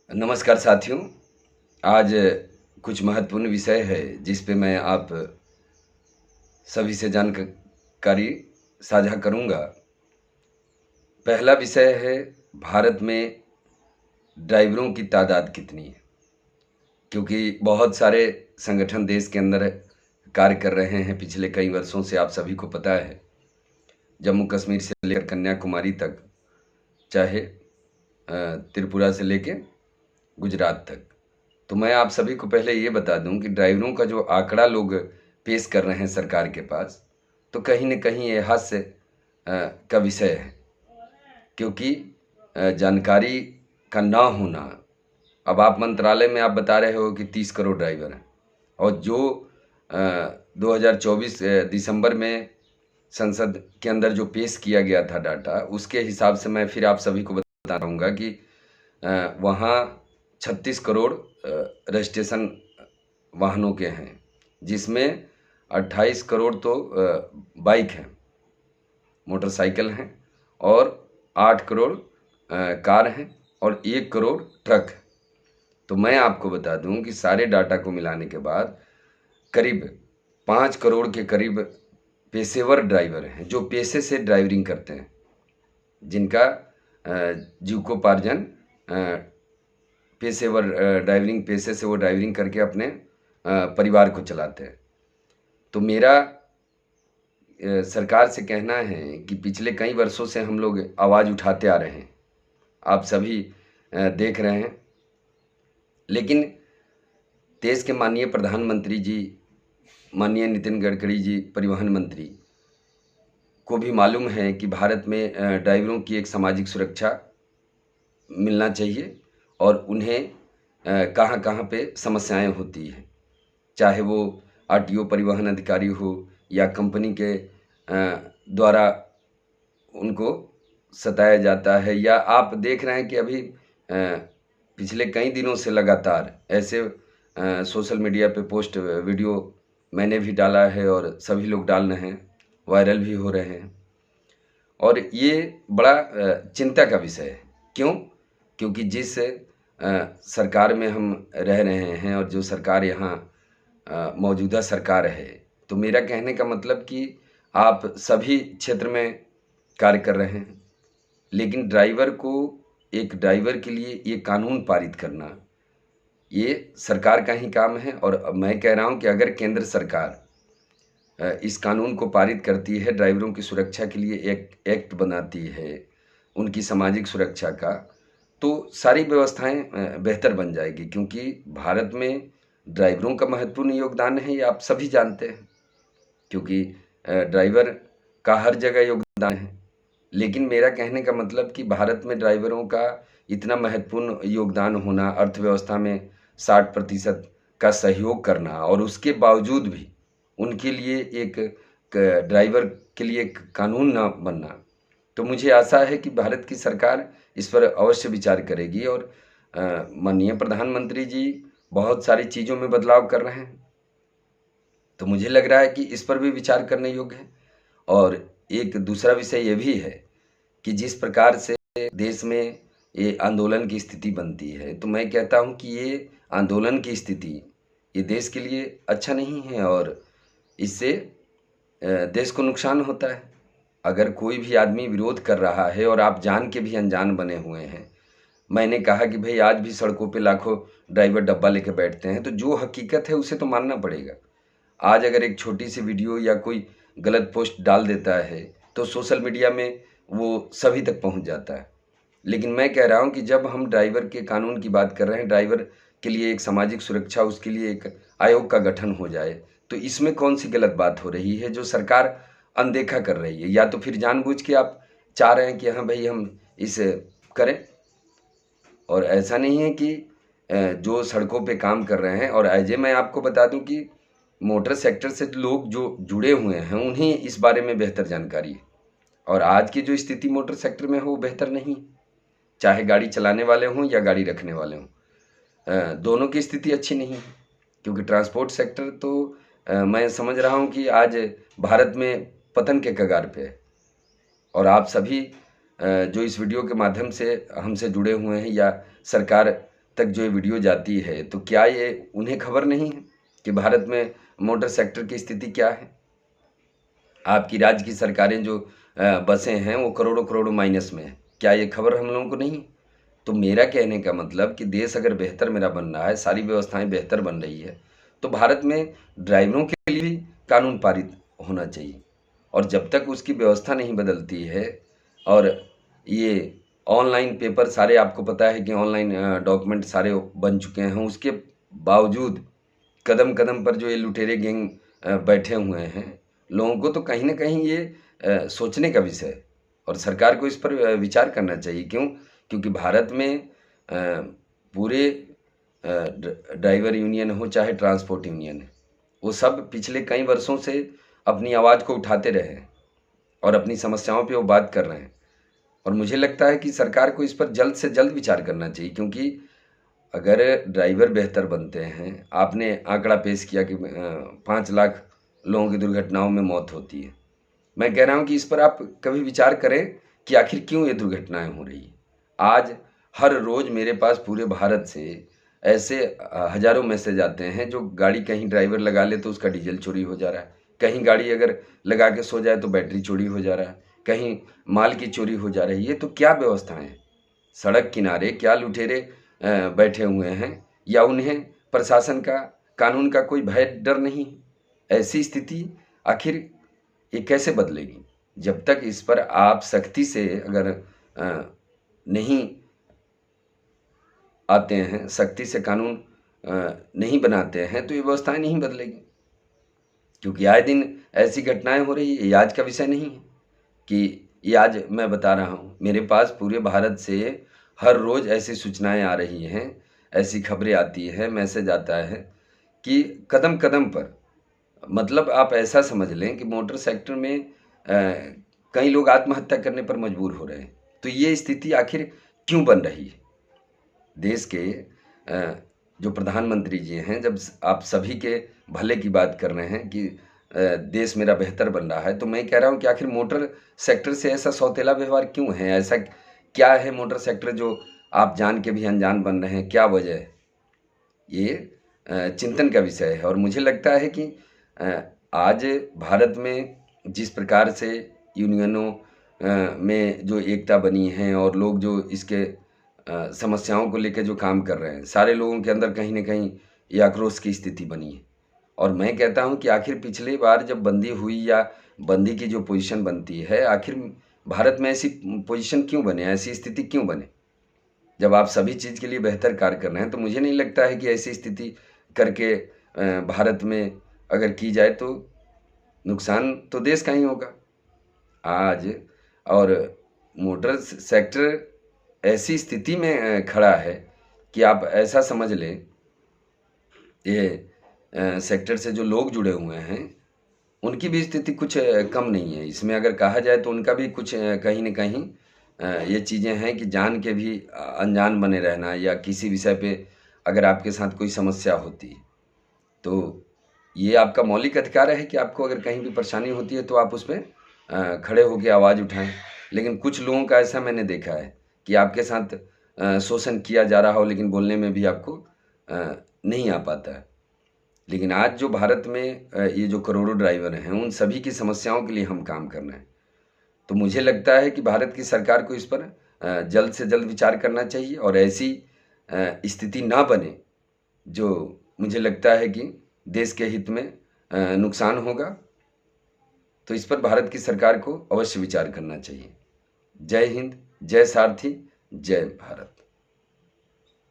नमस्कार साथियों। आज कुछ महत्वपूर्ण विषय है जिस पे मैं आप सभी से जानकारी साझा करूंगा। पहला विषय है, भारत में ड्राइवरों की तादाद कितनी है, क्योंकि बहुत सारे संगठन देश के अंदर कार्य कर रहे हैं पिछले कई वर्षों से। आप सभी को पता है, जम्मू कश्मीर से लेकर कन्याकुमारी तक, चाहे त्रिपुरा से लेकर गुजरात तक। तो मैं आप सभी को पहले ये बता दूं कि ड्राइवरों का जो आंकड़ा लोग पेश कर रहे हैं सरकार के पास, तो कहीं न कहीं ये हास्य का विषय है, क्योंकि जानकारी का ना होना। अब आप मंत्रालय में आप बता रहे हो कि 30 करोड़ ड्राइवर हैं, और जो 2024 दिसंबर में संसद के अंदर जो पेश किया गया था डाटा, उसके हिसाब से मैं फिर आप सभी को बता रहूँगा कि वहाँ 36 करोड़ रजिस्ट्रेशन वाहनों के हैं, जिसमें 28 करोड़ तो बाइक हैं, मोटरसाइकिल हैं, और 8 करोड़ कार हैं, और 1 करोड़ ट्रक है। तो मैं आपको बता दूं कि सारे डाटा को मिलाने के बाद करीब 5 करोड़ के करीब पेशेवर ड्राइवर हैं, जो पेशे से ड्राइवरिंग करते हैं, जिनका जीविकोपार्जन पेशेवर ड्राइवरिंग पेशे से वो ड्राइवरिंग करके अपने परिवार को चलाते हैं। तो मेरा सरकार से कहना है कि पिछले कई वर्षों से हम लोग आवाज़ उठाते आ रहे हैं, आप सभी देख रहे हैं, लेकिन देश के माननीय प्रधानमंत्री जी, माननीय नितिन गडकरी जी परिवहन मंत्री को भी मालूम है कि भारत में ड्राइवरों की एक सामाजिक सुरक्षा मिलना चाहिए, और उन्हें कहाँ कहाँ पे समस्याएं होती हैं, चाहे वो आरटीओ परिवहन अधिकारी हो या कंपनी के द्वारा उनको सताया जाता है, या आप देख रहे हैं कि अभी पिछले कई दिनों से लगातार ऐसे सोशल मीडिया पे पोस्ट वीडियो मैंने भी डाला है और सभी लोग डाल रहे हैं, वायरल भी हो रहे हैं, और ये बड़ा चिंता का विषय है। क्यों? क्योंकि जिस सरकार में हम रह रहे हैं, और जो सरकार यहाँ मौजूदा सरकार है, तो मेरा कहने का मतलब कि आप सभी क्षेत्र में कार्य कर रहे हैं, लेकिन ड्राइवर को, एक ड्राइवर के लिए ये कानून पारित करना, ये सरकार का ही काम है। और मैं कह रहा हूँ कि अगर केंद्र सरकार इस कानून को पारित करती है, ड्राइवरों की सुरक्षा के लिए एक एक्ट बनाती है, उनकी सामाजिक सुरक्षा का, तो सारी व्यवस्थाएं बेहतर बन जाएगी। क्योंकि भारत में ड्राइवरों का महत्वपूर्ण योगदान है, ये आप सभी जानते हैं, क्योंकि ड्राइवर का हर जगह योगदान है। लेकिन मेरा कहने का मतलब कि भारत में ड्राइवरों का इतना महत्वपूर्ण योगदान होना, अर्थव्यवस्था में 60% का सहयोग करना, और उसके बावजूद भी उनके लिए एक ड्राइवर के लिए एक कानून ना बनना, तो मुझे आशा है कि भारत की सरकार इस पर अवश्य विचार करेगी। और माननीय प्रधानमंत्री जी बहुत सारी चीज़ों में बदलाव कर रहे हैं, तो मुझे लग रहा है कि इस पर भी विचार करने योग्य है। और एक दूसरा विषय ये भी है कि जिस प्रकार से देश में ये आंदोलन की स्थिति बनती है, तो मैं कहता हूँ कि ये आंदोलन की स्थिति ये देश के लिए अच्छा नहीं है, और इससे देश को नुकसान होता है। अगर कोई भी आदमी विरोध कर रहा है और आप जान के भी अनजान बने हुए हैं, मैंने कहा कि भाई आज भी सड़कों पे लाखों ड्राइवर डब्बा लेके बैठते हैं, तो जो हकीकत है उसे तो मानना पड़ेगा। आज अगर एक छोटी सी वीडियो या कोई गलत पोस्ट डाल देता है, तो सोशल मीडिया में वो सभी तक पहुंच जाता है। लेकिन मैं कह रहा हूं कि जब हम ड्राइवर के कानून की बात कर रहे हैं, ड्राइवर के लिए एक सामाजिक सुरक्षा, उसके लिए एक आयोग का गठन हो जाए, तो इसमें कौन सी गलत बात हो रही है जो सरकार अनदेखा कर रही है? या तो फिर जानबूझ के आप चाह रहे हैं कि हाँ भाई हम इसे करें। और ऐसा नहीं है कि जो सड़कों पे काम कर रहे हैं, और ऐजे मैं आपको बता दूं कि मोटर सेक्टर से लोग जो जुड़े हुए हैं उन्हें इस बारे में बेहतर जानकारी है, और आज की जो स्थिति मोटर सेक्टर में हो वो बेहतर नहीं, चाहे गाड़ी चलाने वाले हों या गाड़ी रखने वाले हों, दोनों की स्थिति अच्छी नहीं है। क्योंकि ट्रांसपोर्ट सेक्टर तो मैं समझ रहा हूँ कि आज भारत में पतन के कगार पे है। और आप सभी जो इस वीडियो के माध्यम से हमसे जुड़े हुए हैं या सरकार तक जो ये वीडियो जाती है, तो क्या ये उन्हें खबर नहीं है कि भारत में मोटर सेक्टर की स्थिति क्या है? आपकी राज्य की सरकारें जो बसें हैं वो करोड़ों करोड़ों माइनस में है। क्या ये खबर हम लोगों को नहीं है? तो मेरा कहने का मतलब कि देश अगर बेहतर मेरा बन रहा है, सारी व्यवस्थाएं बेहतर बन रही है, तो भारत में ड्राइवरों के लिए भी कानून पारित होना चाहिए। और जब तक उसकी व्यवस्था नहीं बदलती है, और ये ऑनलाइन पेपर सारे, आपको पता है कि ऑनलाइन डॉक्यूमेंट सारे बन चुके हैं, उसके बावजूद कदम कदम पर जो ये लुटेरे गैंग बैठे हुए हैं, लोगों को तो कहीं ना कहीं ये सोचने का विषय है, और सरकार को इस पर विचार करना चाहिए। क्यों? क्योंकि भारत में पूरे ड्राइवर यूनियन हो चाहे ट्रांसपोर्ट यूनियन है, वो सब पिछले कई वर्षों से अपनी आवाज़ को उठाते रहे हैं और अपनी समस्याओं पे वो बात कर रहे हैं। और मुझे लगता है कि सरकार को इस पर जल्द से जल्द विचार करना चाहिए, क्योंकि अगर ड्राइवर बेहतर बनते हैं, आपने आंकड़ा पेश किया कि 5 लाख लोगों की दुर्घटनाओं में मौत होती है। मैं कह रहा हूँ कि इस पर आप कभी विचार करें कि आखिर क्यों ये दुर्घटनाएं हो रही हैं। आज हर रोज़ मेरे पास पूरे भारत से ऐसे हज़ारों मैसेज आते हैं, जो गाड़ी कहीं ड्राइवर लगा ले तो उसका डीजल चोरी हो जा रहा है, कहीं गाड़ी अगर लगा के सो जाए तो बैटरी चोरी हो जा रहा है, कहीं माल की चोरी हो जा रही है। तो क्या व्यवस्थाएं हैं? सड़क किनारे क्या लुटेरे बैठे हुए हैं, या उन्हें प्रशासन का, कानून का कोई भय डर नहीं? ऐसी स्थिति आखिर ये कैसे बदलेगी? जब तक इस पर आप सख्ती से अगर नहीं आते हैं, सख्ती से कानून नहीं बनाते हैं, तो ये व्यवस्थाएं नहीं बदलेगी। क्योंकि आए दिन ऐसी घटनाएं हो रही है। ये आज का विषय नहीं है कि ये आज मैं बता रहा हूँ, मेरे पास पूरे भारत से हर रोज़ ऐसी सूचनाएं आ रही हैं, ऐसी खबरें आती है, मैसेज आता है कि कदम कदम पर, मतलब आप ऐसा समझ लें कि मोटर सेक्टर में कई लोग आत्महत्या करने पर मजबूर हो रहे हैं। तो ये स्थिति आखिर क्यों बन रही है? देश के जो प्रधानमंत्री जी हैं, जब आप सभी के भले की बात कर रहे हैं कि देश मेरा बेहतर बन रहा है, तो मैं कह रहा हूँ कि आखिर मोटर सेक्टर से ऐसा सौतेला व्यवहार क्यों है? ऐसा क्या है मोटर सेक्टर जो आप जान के भी अनजान बन रहे हैं? क्या वजह है? ये चिंतन का विषय है। और मुझे लगता है कि आज भारत में जिस प्रकार से यूनियनों में जो एकता बनी है, और लोग जो इसके समस्याओं को लेकर जो काम कर रहे हैं, सारे लोगों के अंदर कहीं ना कहीं ये आक्रोश की स्थिति बनी है। और मैं कहता हूं कि आखिर पिछली बार जब बंदी हुई, या बंदी की जो पोजीशन बनती है, आखिर भारत में ऐसी पोजीशन क्यों बने, ऐसी स्थिति क्यों बने? जब आप सभी चीज़ के लिए बेहतर कार्य कर रहे हैं, तो मुझे नहीं लगता है कि ऐसी स्थिति करके भारत में अगर की जाए तो नुकसान तो देश का ही होगा आज। और मोटर सेक्टर ऐसी स्थिति में खड़ा है कि आप ऐसा समझ लें, ये सेक्टर से जो लोग जुड़े हुए हैं, उनकी भी स्थिति कुछ कम नहीं है। इसमें अगर कहा जाए तो उनका भी कुछ कहीं न कहीं ये चीज़ें हैं कि जान के भी अनजान बने रहना, या किसी विषय पे अगर आपके साथ कोई समस्या होती, तो ये आपका मौलिक अधिकार है कि आपको अगर कहीं भी परेशानी होती है तो आप उस पे खड़े होकर आवाज़ उठाएँ। लेकिन कुछ लोगों का ऐसा मैंने देखा है कि आपके साथ शोषण किया जा रहा हो, लेकिन बोलने में भी आपको नहीं आ पाता है। लेकिन आज जो भारत में ये जो करोड़ों ड्राइवर हैं, उन सभी की समस्याओं के लिए हम काम कर रहे हैं। तो मुझे लगता है कि भारत की सरकार को इस पर जल्द से जल्द विचार करना चाहिए, और ऐसी स्थिति ना बने जो मुझे लगता है कि देश के हित में नुकसान होगा। तो इस पर भारत की सरकार को अवश्य विचार करना चाहिए। जय हिंद, जय सारथी, जय भारत।